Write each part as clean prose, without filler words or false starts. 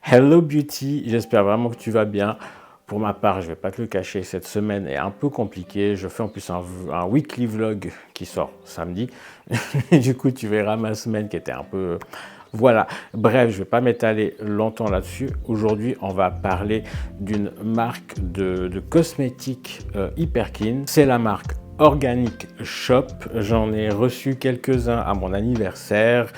Hello Beauty, j'espère vraiment que tu vas bien. Pour ma part, je vais pas te le cacher, cette semaine est un peu compliquée. Je fais en plus un weekly vlog qui sort samedi. Du coup, tu verras ma semaine qui était un peu... Voilà, bref, je vais pas m'étaler longtemps là-dessus. Aujourd'hui, on va parler d'une marque de cosmétiques hyper clean. C'est la marque Organic Shop. J'en ai reçu quelques-uns à mon anniversaire.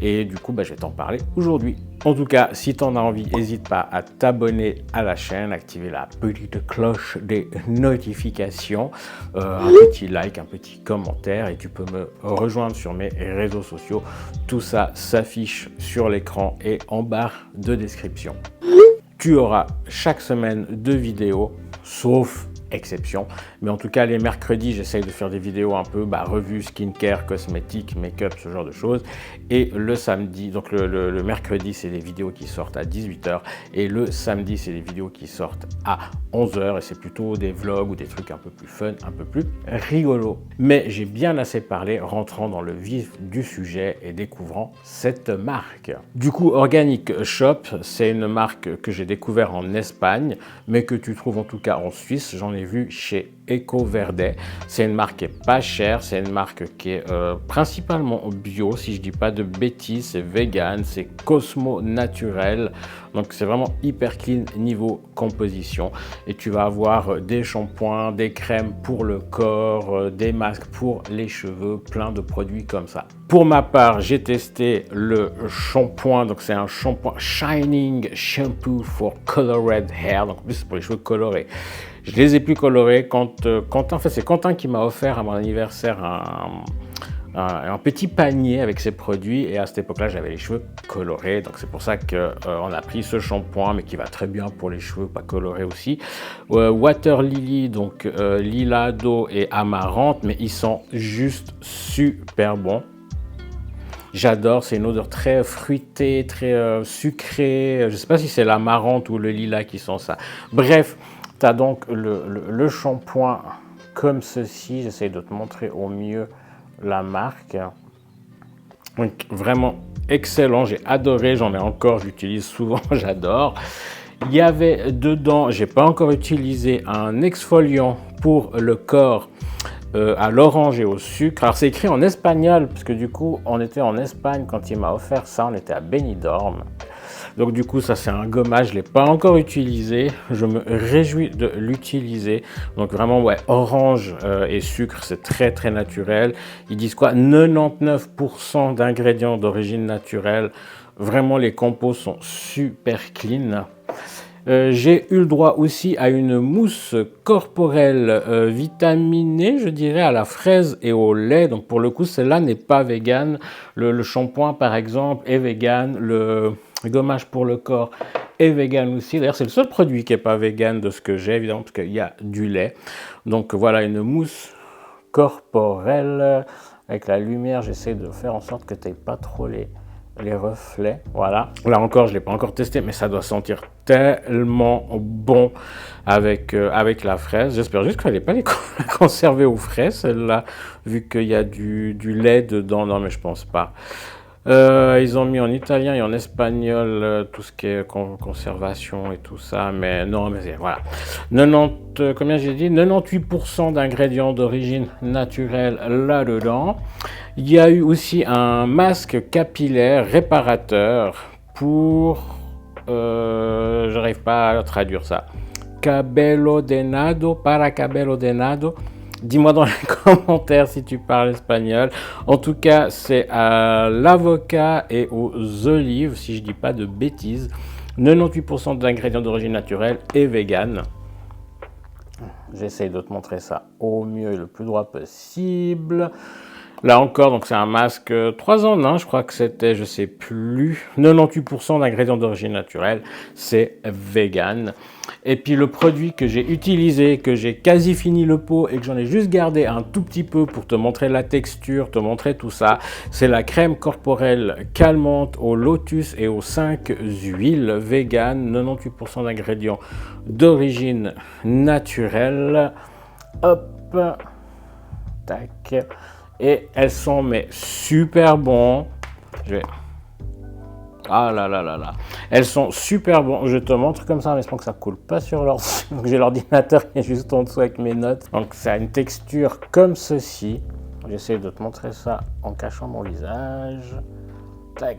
Et du coup, je vais t'en parler aujourd'hui. En tout cas, si tu en as envie, n'hésite pas à t'abonner à la chaîne, activer la petite cloche des notifications, un petit like, un petit commentaire et tu peux me rejoindre sur mes réseaux sociaux. Tout ça s'affiche sur l'écran et en barre de description. Tu auras chaque semaine 2 vidéos, sauf exception. Mais en tout cas, les mercredis, j'essaye de faire des vidéos un peu revue, skincare, cosmétiques, make-up, ce genre de choses. Et le samedi, donc le mercredi, c'est des vidéos qui sortent à 18 h. Et le samedi, c'est des vidéos qui sortent à 11 h. Et c'est plutôt des vlogs ou des trucs un peu plus fun, un peu plus rigolos. Mais j'ai bien assez parlé, rentrant dans le vif du sujet et découvrant cette marque. Du coup, Organic Shop, c'est une marque que j'ai découvert en Espagne, mais que tu trouves en tout cas en Suisse. J'en ai vu chez EcoVerde. C'est une marque qui est pas chère, c'est une marque qui est principalement bio, si je dis pas de bêtises, c'est vegan, c'est cosmo naturel, donc c'est vraiment hyper clean niveau composition. Et tu vas avoir des shampoings, des crèmes pour le corps, des masques pour les cheveux, plein de produits comme ça. Pour ma part, j'ai testé le shampoing, donc c'est un shampoing Shining Shampoo for Colored Hair, donc en plus c'est pour les cheveux colorés. Je les ai plus colorés quand Quentin, en fait c'est Quentin qui m'a offert à mon anniversaire un petit panier avec ses produits et à cette époque-là j'avais les cheveux colorés, donc c'est pour ça qu'on a pris ce shampoing mais qui va très bien pour les cheveux pas colorés aussi. Water Lily, donc lilas d'eau et amarante, mais ils sont juste super bons. J'adore, c'est une odeur très fruitée, très sucrée. Je ne sais pas si c'est l'amarante ou le lilas qui sent ça. Bref, tu as donc le shampoing comme ceci. J'essaie de te montrer au mieux la marque. Donc, vraiment excellent, j'ai adoré, j'en ai encore, j'utilise souvent, j'adore. Il y avait dedans, j'ai pas encore utilisé, un exfoliant pour le corps à l'orange et au sucre. Alors c'est écrit en espagnol, parce que du coup, on était en Espagne quand il m'a offert ça, on était à Benidorm. Donc du coup, ça c'est un gommage, je ne l'ai pas encore utilisé. Je me réjouis de l'utiliser. Donc vraiment, ouais, orange et sucre, c'est très très naturel. Ils disent quoi? 99% d'ingrédients d'origine naturelle. Vraiment, les compos sont super clean. J'ai eu le droit aussi à une mousse corporelle vitaminée, je dirais, à la fraise et au lait. Donc pour le coup, celle-là n'est pas vegan. Le shampoing, par exemple, est vegan. Le gommage pour le corps est vegan aussi. D'ailleurs, c'est le seul produit qui n'est pas vegan de ce que j'ai, évidemment, parce qu'il y a du lait. Donc voilà, une mousse corporelle. Avec la lumière, j'essaie de faire en sorte que tu n'aies pas trop les reflets, voilà. Là encore, je ne l'ai pas encore testé, mais ça doit sentir tellement bon avec la fraise. J'espère juste qu'elle n'est pas conservée aux fraises, celle-là, vu qu'il y a du lait dedans. Non, mais je pense pas. Ils ont mis en italien et en espagnol tout ce qui est conservation et tout ça, mais non, mais voilà. 90, combien j'ai dit? 98% d'ingrédients d'origine naturelle là-dedans. Il y a eu aussi un masque capillaire réparateur pour... j'arrive pas à traduire ça. Cabello denado, para cabello denado. Dis-moi dans les commentaires si tu parles espagnol. En tout cas, c'est à l'avocat et aux olives, si je dis pas de bêtises. 98% d'ingrédients d'origine naturelle et vegan. J'essaye de te montrer ça au mieux et le plus droit possible. Là encore, donc c'est un masque 3 en 1, je crois que c'était, je sais plus, 98% d'ingrédients d'origine naturelle, c'est vegan. Et puis le produit que j'ai utilisé, que j'ai quasi fini le pot et que j'en ai juste gardé un tout petit peu pour te montrer la texture, te montrer tout ça, c'est la crème corporelle calmante au lotus et aux 5 huiles vegan, 98% d'ingrédients d'origine naturelle. Hop, tac. Et elles sont mais super bon. Ah là là là là. Elles sont super bonnes. Je te montre comme ça, mais je pense que ça coule pas sur l'ordinateur. Donc j'ai l'ordinateur qui est juste en dessous avec mes notes. Donc ça a une texture comme ceci. J'essaie de te montrer ça en cachant mon visage. Tac.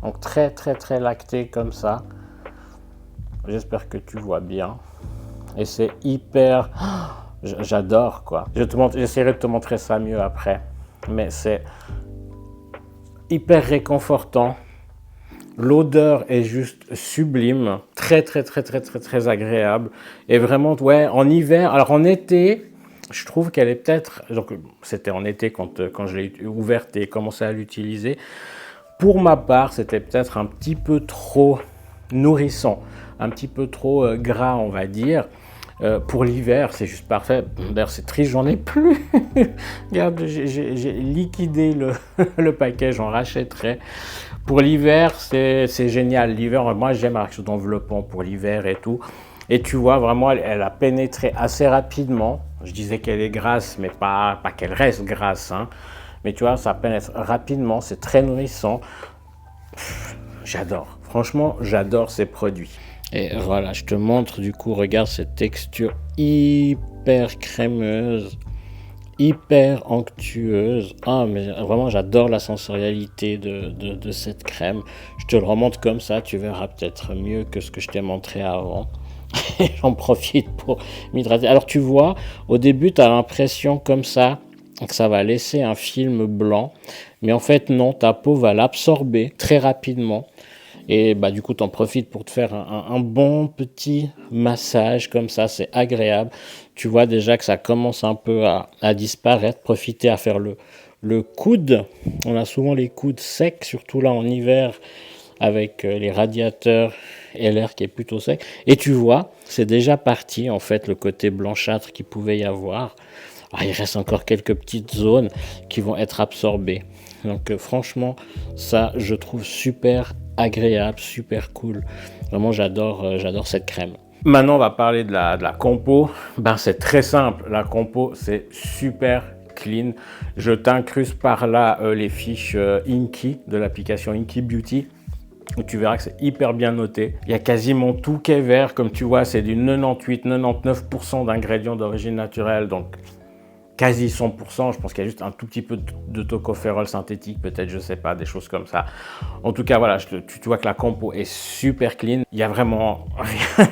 Donc très très très lacté comme ça. J'espère que tu vois bien. Et c'est hyper... J'adore quoi. J'essaierai de te montrer ça mieux après. Mais c'est hyper réconfortant. L'odeur est juste sublime, très très très très très très agréable et vraiment ouais en hiver. Alors en été, je trouve qu'elle est peut-être donc c'était en été quand je l'ai ouverte et commencé à l'utiliser. Pour ma part, c'était peut-être un petit peu trop nourrissant, un petit peu trop gras on va dire. Pour l'hiver, c'est juste parfait. D'ailleurs, c'est triste, j'en ai plus. Regarde, j'ai liquidé le paquet, j'en rachèterai. Pour l'hiver, c'est génial. L'hiver, moi, j'aime la chose d'enveloppement pour l'hiver et tout. Et tu vois, vraiment, elle a pénétré assez rapidement. Je disais qu'elle est grasse, mais pas qu'elle reste grasse. Hein. Mais tu vois, ça pénètre rapidement, c'est très nourrissant. J'adore. Franchement, j'adore ces produits. Et voilà, je te montre du coup, regarde cette texture hyper crémeuse, hyper onctueuse. Ah, mais vraiment, j'adore la sensorialité de cette crème. Je te le remonte comme ça, tu verras peut-être mieux que ce que je t'ai montré avant. J'en profite pour m'hydrater. Alors, tu vois, au début, tu as l'impression comme ça que ça va laisser un film blanc. Mais en fait, non, ta peau va l'absorber très rapidement. Et bah, du coup, tu en profites pour te faire un bon petit massage comme ça, c'est agréable. Tu vois déjà que ça commence un peu à disparaître. Profitez à faire le coude. On a souvent les coudes secs, surtout là en hiver, avec les radiateurs et l'air qui est plutôt sec. Et tu vois, c'est déjà parti en fait le côté blanchâtre qu'il pouvait y avoir. Ah, il reste encore quelques petites zones qui vont être absorbées. Donc franchement, ça je trouve super agréable, super cool. Vraiment, j'adore cette crème. Maintenant, on va parler de la compo. Ben, c'est très simple. La compo, c'est super clean. Je t'incruste par là les fiches Inky de l'application Inky Beauty. Où tu verras que c'est hyper bien noté. Il y a quasiment tout qui est vert. Comme tu vois, c'est du 98-99% d'ingrédients d'origine naturelle. Donc, quasi 100%, je pense qu'il y a juste un tout petit peu de tocopherol synthétique, peut-être, je sais pas, des choses comme ça. En tout cas, voilà, tu vois que la compo est super clean. Il y a vraiment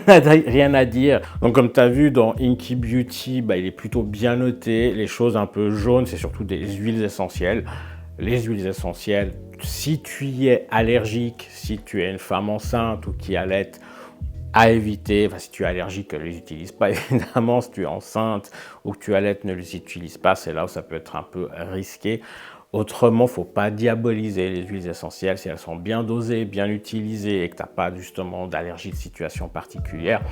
rien à dire. Donc, comme tu as vu dans Inky Beauty, bah, il est plutôt bien noté. Les choses un peu jaunes, c'est surtout des huiles essentielles. Les huiles essentielles, si tu y es allergique, si tu es une femme enceinte ou qui allait à éviter, enfin, si tu es allergique, ne les utilise pas évidemment, si tu es enceinte ou que tu allaites, ne les utilise pas, c'est là où ça peut être un peu risqué. Autrement, il ne faut pas diaboliser les huiles essentielles si elles sont bien dosées, bien utilisées et que tu n'as pas justement d'allergie de situation particulière.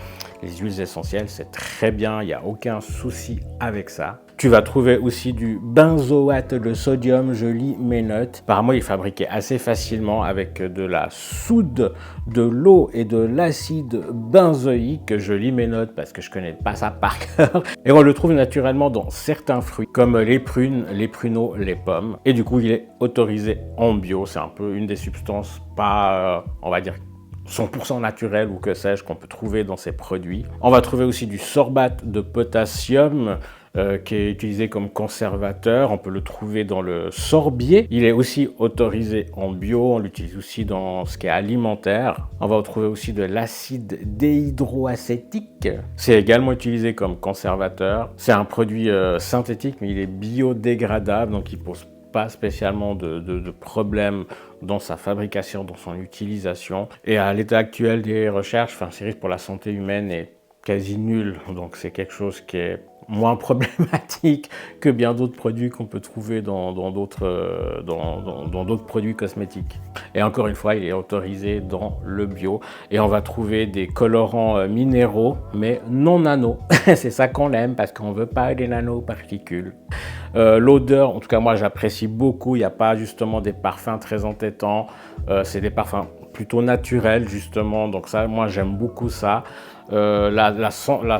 Les huiles essentielles, c'est très bien, il n'y a aucun souci avec ça. Tu vas trouver aussi du benzoate de sodium, je lis mes notes. Apparemment, il est fabriqué assez facilement avec de la soude, de l'eau et de l'acide benzoïque. Je lis mes notes parce que je connais pas ça par cœur. Et on le trouve naturellement dans certains fruits comme les prunes, les pruneaux, les pommes. Et du coup, il est autorisé en bio. C'est un peu une des substances pas, on va dire, 100% naturel ou que sais-je qu'on peut trouver dans ces produits. On va trouver aussi du sorbate de potassium qui est utilisé comme conservateur. On peut le trouver dans le sorbier. Il est aussi autorisé en bio. On l'utilise aussi dans ce qui est alimentaire. On va retrouver aussi de l'acide déhydroacétique. C'est également utilisé comme conservateur. C'est un produit synthétique, mais il est biodégradable, donc il pose pas spécialement de problème dans sa fabrication, dans son utilisation. Et à l'état actuel des recherches, ces risques pour la santé humaine est quasi nul. Donc c'est quelque chose qui est moins problématique que bien d'autres produits qu'on peut trouver dans d'autres produits cosmétiques. Et encore une fois, il est autorisé dans le bio. Et on va trouver des colorants minéraux, mais non nano. C'est ça qu'on aime parce qu'on ne veut pas des nanoparticules. L'odeur, en tout cas moi j'apprécie beaucoup. Il n'y a pas justement des parfums très entêtants. C'est des parfums plutôt naturel justement. Donc ça, moi j'aime beaucoup ça. La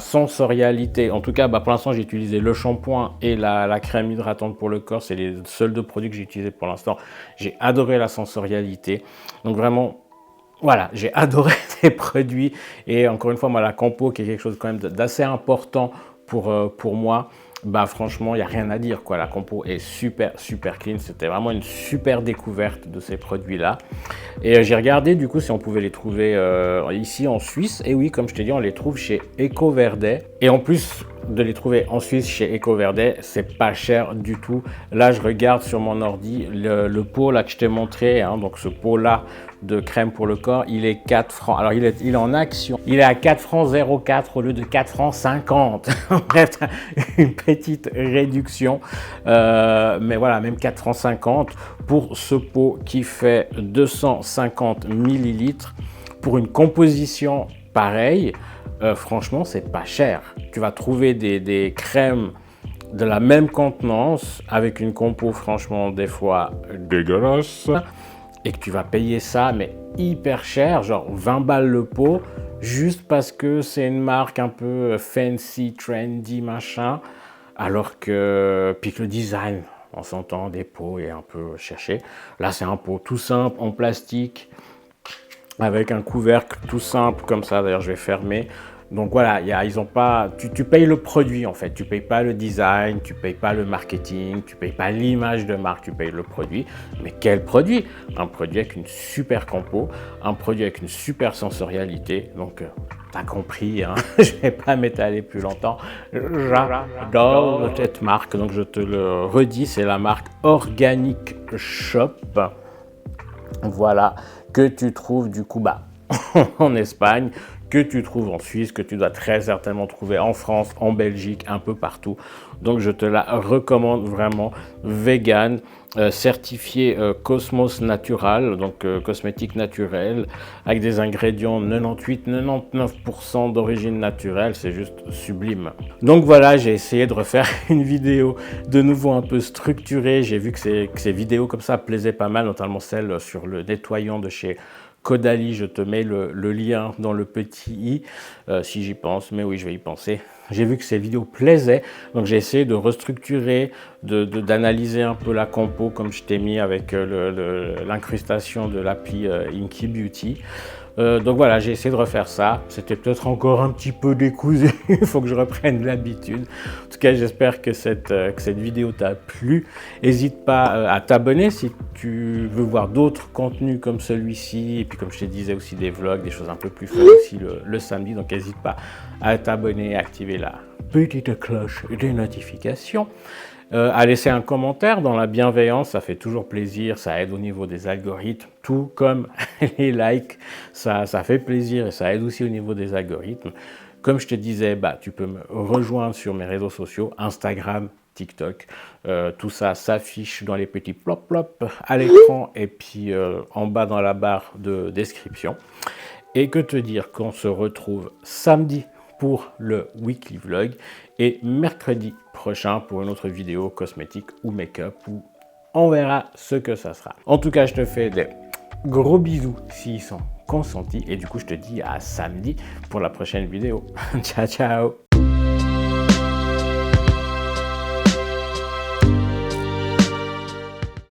sensorialité, en tout cas pour l'instant j'ai utilisé le shampoing et la crème hydratante pour le corps, c'est les seuls deux produits que j'ai utilisés pour l'instant. J'ai adoré la sensorialité, donc vraiment voilà, j'ai adoré ces produits. Et encore une fois, moi la compo qui est quelque chose quand même d'assez important pour moi, franchement il n'y a rien à dire quoi. La compo est super clean, c'était vraiment une super découverte de ces produits là. Et j'ai regardé du coup si on pouvait les trouver ici en Suisse. Et oui, comme je t'ai dit, on les trouve chez EcoVerde. Et en plus de les trouver en Suisse chez EcoVerde, c'est pas cher du tout. Là, je regarde sur mon ordi le pot là que je t'ai montré, hein, donc ce pot là de crème pour le corps, il est 4 francs. Alors il est en action, il est à 4 francs 04 au lieu de 4 francs 50. Bref, une petite réduction, mais voilà, même 4 francs 50 pour ce pot qui fait 250 millilitres pour une composition pareille. Franchement, c'est pas cher. Tu vas trouver des crèmes de la même contenance avec une compo franchement des fois dégueulasse et que tu vas payer ça mais hyper cher, genre 20 balles le pot, juste parce que c'est une marque un peu fancy, trendy, machin, alors que puis que le design, on s'entend, des pots est un peu cherché. Là, c'est un pot tout simple en plastique avec un couvercle tout simple comme ça. D'ailleurs, je vais fermer. Donc voilà, ils ont pas. Tu payes le produit en fait. Tu payes pas le design, tu payes pas le marketing, tu payes pas l'image de marque. Tu payes le produit. Mais quel produit? Un produit avec une super compo, un produit avec une super sensorialité. Donc t'as compris, hein. Je vais pas m'étaler plus longtemps. J'adore cette marque. Donc je te le redis, c'est la marque Organic Shop. Voilà, que tu trouves du coup en Espagne, que tu trouves en Suisse, que tu dois très certainement trouver en France, en Belgique, un peu partout. Donc je te la recommande vraiment, vegan, certifié Cosmos Natural, donc cosmétique naturelle, avec des ingrédients 98-99% d'origine naturelle, c'est juste sublime. Donc voilà, j'ai essayé de refaire une vidéo de nouveau un peu structurée. J'ai vu que ces vidéos comme ça plaisaient pas mal, notamment celle sur le nettoyant de chez Caudalie. Je te mets le lien dans le petit i, si j'y pense, mais oui, je vais y penser. J'ai vu que ces vidéos plaisaient, donc j'ai essayé de restructurer, d'analyser un peu la compo, comme je t'ai mis avec l'incrustation de l'appli Inky Beauty. Donc voilà, j'ai essayé de refaire ça. C'était peut-être encore un petit peu décousu, il faut que je reprenne l'habitude. En tout cas, j'espère que cette vidéo t'a plu. N'hésite pas à t'abonner si tu veux voir d'autres contenus comme celui-ci. Et puis comme je te disais aussi des vlogs, des choses un peu plus fun aussi le samedi. Donc n'hésite pas à t'abonner, à activer la petite cloche des notifications. À laisser un commentaire dans la bienveillance, ça fait toujours plaisir, ça aide au niveau des algorithmes, tout comme les likes, ça fait plaisir et ça aide aussi au niveau des algorithmes. Comme je te disais, tu peux me rejoindre sur mes réseaux sociaux, Instagram, TikTok, tout ça s'affiche dans les petits plop plop à l'écran et puis en bas dans la barre de description. Et que te dire qu'on se retrouve samedi pour le weekly vlog et mercredi prochain pour une autre vidéo cosmétique ou make-up où on verra ce que ça sera. En tout cas, je te fais des gros bisous s'ils sont consentis et du coup, je te dis à samedi pour la prochaine vidéo. Ciao, ciao!